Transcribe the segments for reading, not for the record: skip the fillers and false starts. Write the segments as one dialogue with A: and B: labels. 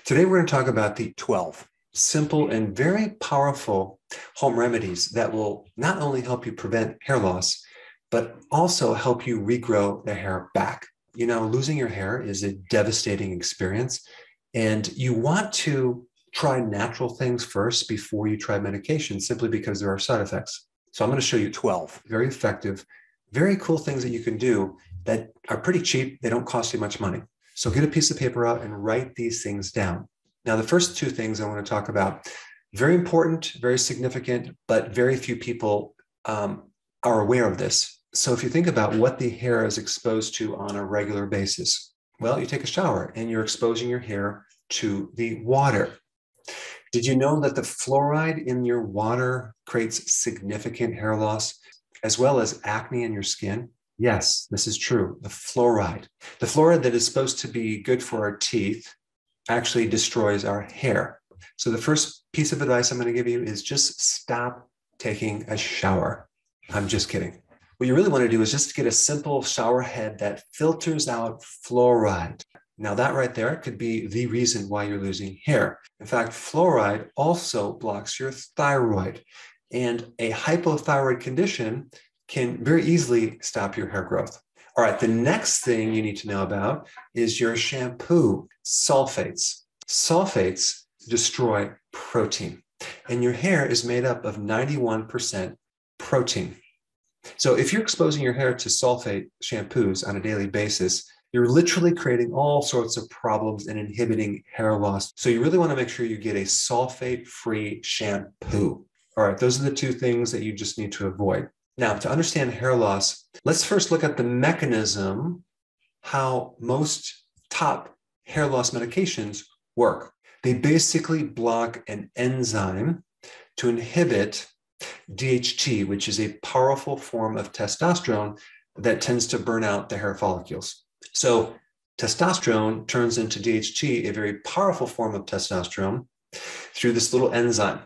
A: Today, we're going to talk about the 12 simple and very powerful home remedies that will not only help you prevent hair loss, but also help you regrow the hair back. You know, losing your hair is a devastating experience, and you want to try natural things first before you try medication, simply because there are side effects. So I'm going to show you 12 very effective, very cool things that you can do that are pretty cheap. They don't cost you much money. So get a piece of paper out and write these things down. Now, the first two things I want to talk about, very important, very significant, but very few people are aware of this. So if you think about what the hair is exposed to on a regular basis, well, you take a shower and you're exposing your hair to the water. Did you know that the fluoride in your water creates significant hair loss, as well as acne in your skin? Yes, this is true. The fluoride that is supposed to be good for our teeth actually destroys our hair. So the first piece of advice I'm going to give you is just stop taking a shower. I'm just kidding. What you really want to do is just get a simple shower head that filters out fluoride. Now that right there could be the reason why you're losing hair. In fact, fluoride also blocks your thyroid, and a hypothyroid condition can very easily stop your hair growth. All right, the next thing you need to know about is your shampoo. Sulfates. Sulfates destroy protein, and your hair is made up of 91% protein. So if you're exposing your hair to sulfate shampoos on a daily basis, you're literally creating all sorts of problems and inhibiting hair loss. So you really want to make sure you get a sulfate-free shampoo. All right, those are the two things that you just need to avoid. Now, to understand hair loss, let's first look at the mechanism, how most top hair loss medications work. They basically block an enzyme to inhibit DHT, which is a powerful form of testosterone that tends to burn out the hair follicles. So testosterone turns into DHT, a very powerful form of testosterone, through this little enzyme.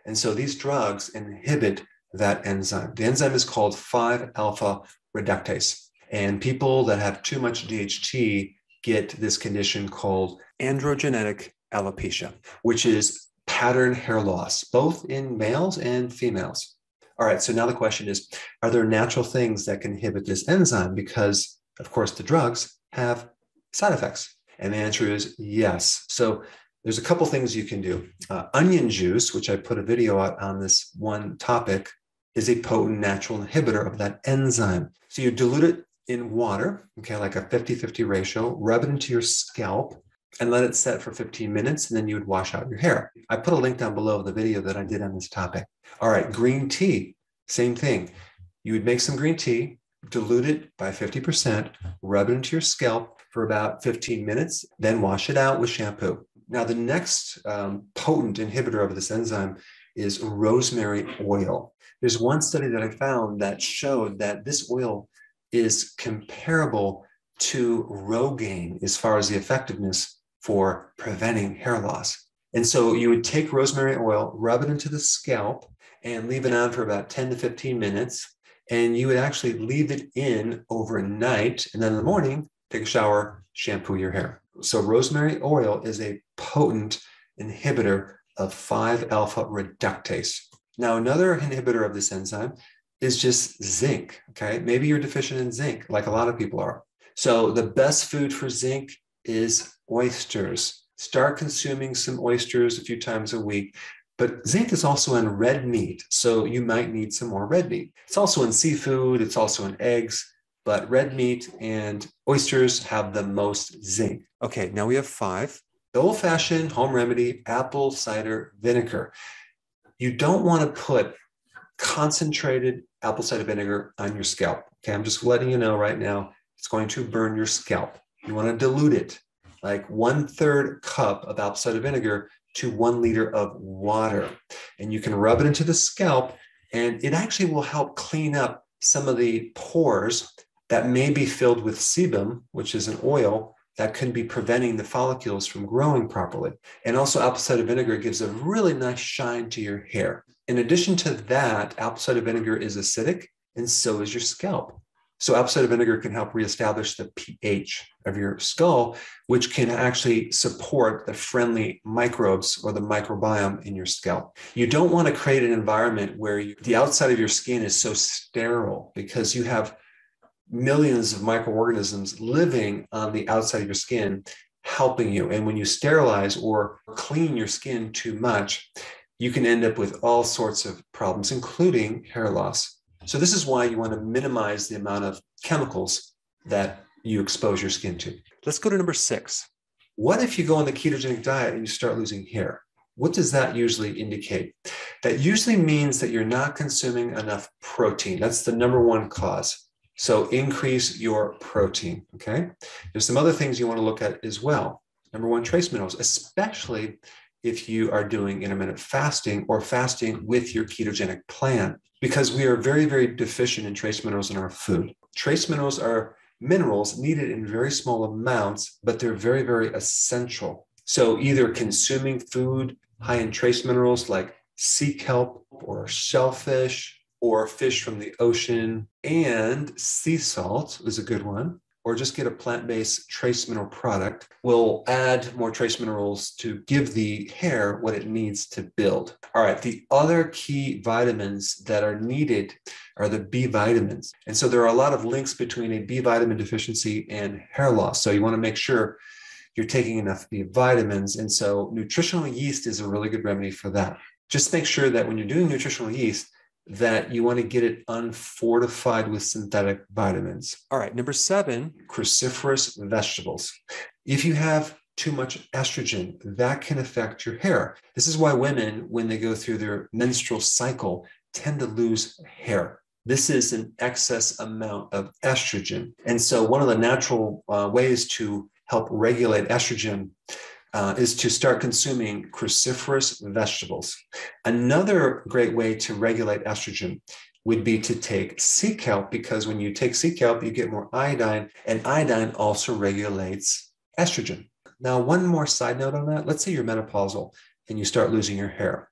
A: And so these drugs inhibit that enzyme. The enzyme is called 5-alpha reductase. And people that have too much DHT get this condition called androgenetic alopecia, which is pattern hair loss, both in males and females. All right, so now the question is, are there natural things that can inhibit this enzyme? Because, of course, the drugs have side effects. And the answer is yes. So there's a couple things you can do. Onion juice, which I put a video out on this one topic, is a potent natural inhibitor of that enzyme. So you dilute it in water, okay, like a 50-50 ratio, rub it into your scalp, and let it set for 15 minutes, and then you would wash out your hair. I put a link down below the video that I did on this topic. All right, green tea, same thing. You would make some green tea, dilute it by 50%, rub it into your scalp for about 15 minutes, then wash it out with shampoo. Now, the next potent inhibitor of this enzyme is rosemary oil. There's one study that I found that showed that this oil is comparable to Rogaine as far as the effectiveness for preventing hair loss. And so you would take rosemary oil, rub it into the scalp, and leave it on for about 10 to 15 minutes. And you would actually leave it in overnight. And then in the morning, take a shower, shampoo your hair. So rosemary oil is a potent inhibitor of 5-alpha reductase. Now, another inhibitor of this enzyme is just zinc, okay? Maybe you're deficient in zinc, like a lot of people are. So the best food for zinc is oysters. Start consuming some oysters a few times a week. But zinc is also in red meat, so you might need some more red meat. It's also in seafood, it's also in eggs, but red meat and oysters have the most zinc. Okay, now we have 5. The old-fashioned home remedy, apple cider vinegar. You don't want to put concentrated apple cider vinegar on your scalp. Okay, I'm just letting you know right now, it's going to burn your scalp. You want to dilute it, like 1/3 cup of apple cider vinegar to 1 liter of water. And you can rub it into the scalp, and it actually will help clean up some of the pores that may be filled with sebum, which is an oil that can be preventing the follicles from growing properly. And also apple cider vinegar gives a really nice shine to your hair. In addition to that, apple cider vinegar is acidic, and so is your scalp. So apple cider vinegar can help reestablish the pH of your skull, which can actually support the friendly microbes or the microbiome in your scalp. You don't want to create an environment where the outside of your skin is so sterile, because you have millions of microorganisms living on the outside of your skin helping you. And when you sterilize or clean your skin too much, you can end up with all sorts of problems, including hair loss. So this is why you want to minimize the amount of chemicals that you expose your skin to. Let's go to number 6. What if you go on the ketogenic diet and you start losing hair? What does that usually indicate? That usually means that you're not consuming enough protein. That's the number one cause. So increase your protein, okay? There's some other things you want to look at as well. Number 1, trace minerals, especially if you are doing intermittent fasting or fasting with your ketogenic plan, because we are very, very deficient in trace minerals in our food. Trace minerals are minerals needed in very small amounts, but they're very, very essential. So either consuming food high in trace minerals like sea kelp or shellfish or fish from the ocean, and sea salt is a good one, or just get a plant-based trace mineral product, will add more trace minerals to give the hair what it needs to build. All right, the other key vitamins that are needed are the B vitamins. And so there are a lot of links between a B vitamin deficiency and hair loss. So you want to make sure you're taking enough B vitamins. And so nutritional yeast is a really good remedy for that. Just make sure that when you're doing nutritional yeast, that you want to get it unfortified with synthetic vitamins. All right, number 7, cruciferous vegetables. If you have too much estrogen, that can affect your hair. This is why women, when they go through their menstrual cycle, tend to lose hair. This is an excess amount of estrogen. And so one of the natural ways to help regulate estrogen is to start consuming cruciferous vegetables. Another great way to regulate estrogen would be to take sea kelp, because when you take sea kelp, you get more iodine, and iodine also regulates estrogen. Now, one more side note on that. Let's say you're menopausal and you start losing your hair.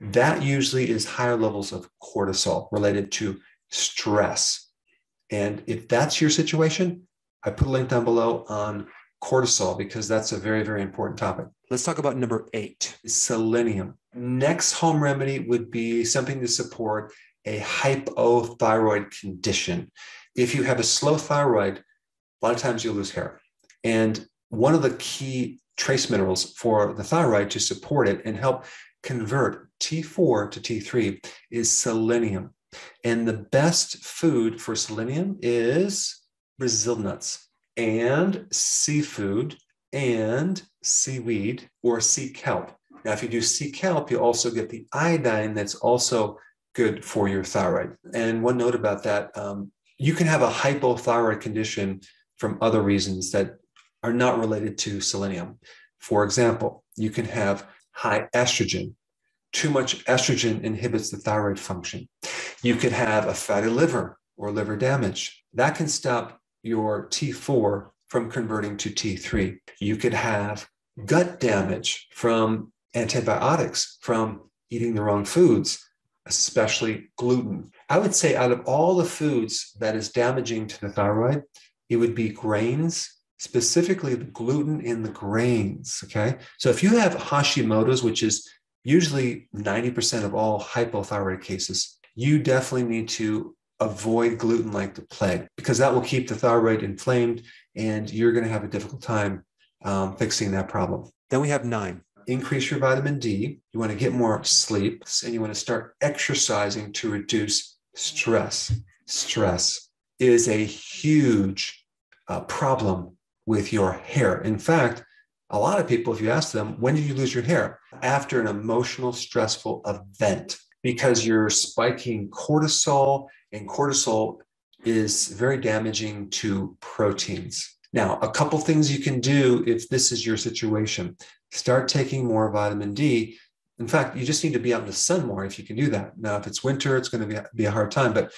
A: That usually is higher levels of cortisol related to stress. And if that's your situation, I put a link down below on cortisol, because that's a very, very important topic. Let's talk about number 8, selenium. Next home remedy would be something to support a hypothyroid condition. If you have a slow thyroid, a lot of times you'll lose hair. And one of the key trace minerals for the thyroid to support it and help convert T4 to T3 is selenium. And the best food for selenium is Brazil nuts and seafood and seaweed or sea kelp. Now, if you do sea kelp, you also get the iodine that's also good for your thyroid. And one note about that, you can have a hypothyroid condition from other reasons that are not related to selenium. For example, you can have high estrogen. Too much estrogen inhibits the thyroid function. You could have a fatty liver or liver damage. That can stop your T4 from converting to T3. You could have gut damage from antibiotics, from eating the wrong foods, especially gluten. I would say out of all the foods that is damaging to the thyroid, it would be grains, specifically the gluten in the grains, okay? So if you have Hashimoto's, which is usually 90% of all hypothyroid cases, you definitely need to avoid gluten like the plague, because that will keep the thyroid inflamed and you're going to have a difficult time fixing that problem. Then we have 9, increase your vitamin D. You want to get more sleep, and you want to start exercising to reduce stress. Stress is a huge problem with your hair. In fact, a lot of people, if you ask them, when did you lose your hair? After an emotional, stressful event, because you're spiking cortisol, and cortisol is very damaging to proteins. Now, a couple things you can do if this is your situation. Start taking more vitamin D. In fact, you just need to be out in the sun more if you can do that. Now, if it's winter, it's going to be a hard time, but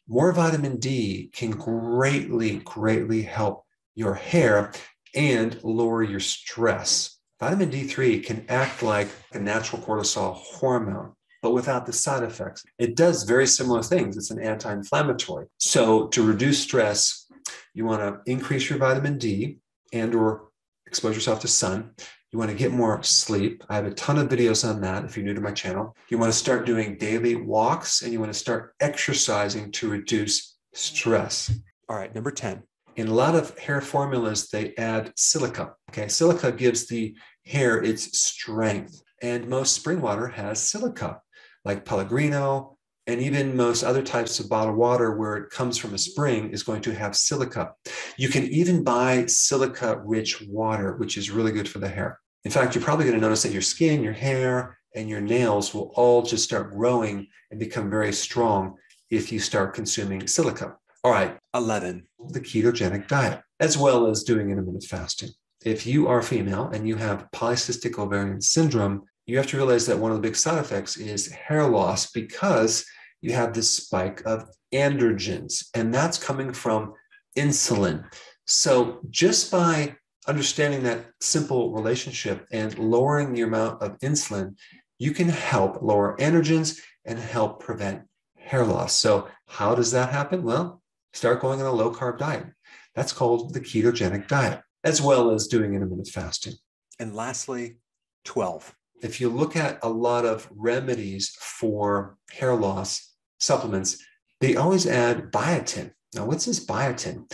A: more vitamin D can greatly, greatly help your hair and lower your stress. Vitamin D3 can act like a natural cortisol hormone, but without the side effects. It does very similar things. It's an anti-inflammatory. So to reduce stress, you want to increase your vitamin D and or expose yourself to sun. You want to get more sleep. I have a ton of videos on that if you're new to my channel. You want to start doing daily walks, and you want to start exercising to reduce stress. All right, number 10. In a lot of hair formulas, they add silica. Okay, silica gives the hair its strength. And most spring water has silica, like Pellegrino, and even most other types of bottled water where it comes from a spring is going to have silica. You can even buy silica-rich water, which is really good for the hair. In fact, you're probably going to notice that your skin, your hair, and your nails will all just start growing and become very strong if you start consuming silica. All right, 11, the ketogenic diet, as well as doing intermittent fasting. If you are female and you have polycystic ovarian syndrome, you have to realize that one of the big side effects is hair loss because you have this spike of androgens, and that's coming from insulin. So just by understanding that simple relationship and lowering the amount of insulin, you can help lower androgens and help prevent hair loss. So how does that happen? Well, start going on a low-carb diet. That's called the ketogenic diet, as well as doing intermittent fasting. And lastly, 12. If you look at a lot of remedies for hair loss supplements, they always add biotin. Now, what's this biotin?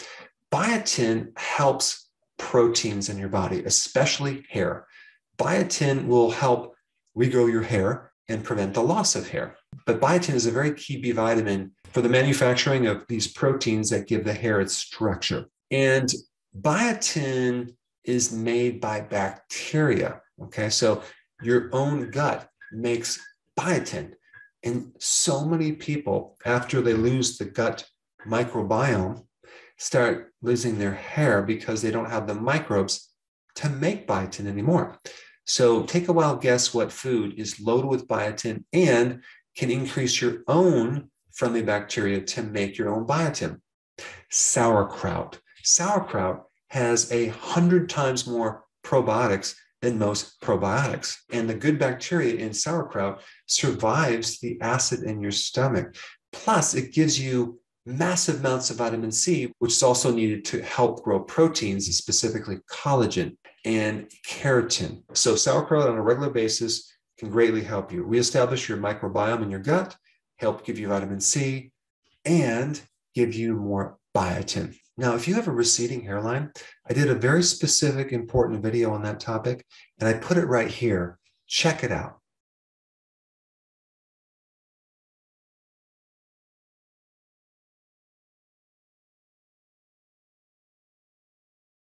A: Biotin helps proteins in your body, especially hair. Biotin will help regrow your hair and prevent the loss of hair. But biotin is a very key B vitamin for the manufacturing of these proteins that give the hair its structure. And biotin is made by bacteria. Okay, so your own gut makes biotin. And so many people, after they lose the gut microbiome, start losing their hair because they don't have the microbes to make biotin anymore. So take a wild guess what food is loaded with biotin and can increase your own friendly bacteria to make your own biotin. Sauerkraut. Sauerkraut has 100 times more probiotics than most probiotics. And the good bacteria in sauerkraut survives the acid in your stomach. Plus, it gives you massive amounts of vitamin C, which is also needed to help grow proteins, specifically collagen and keratin. So sauerkraut on a regular basis can greatly help you reestablish your microbiome in your gut, help give you vitamin C, and give you more biotin. Now, if you have a receding hairline, I did a very specific, important video on that topic, and I put it right here. Check it out.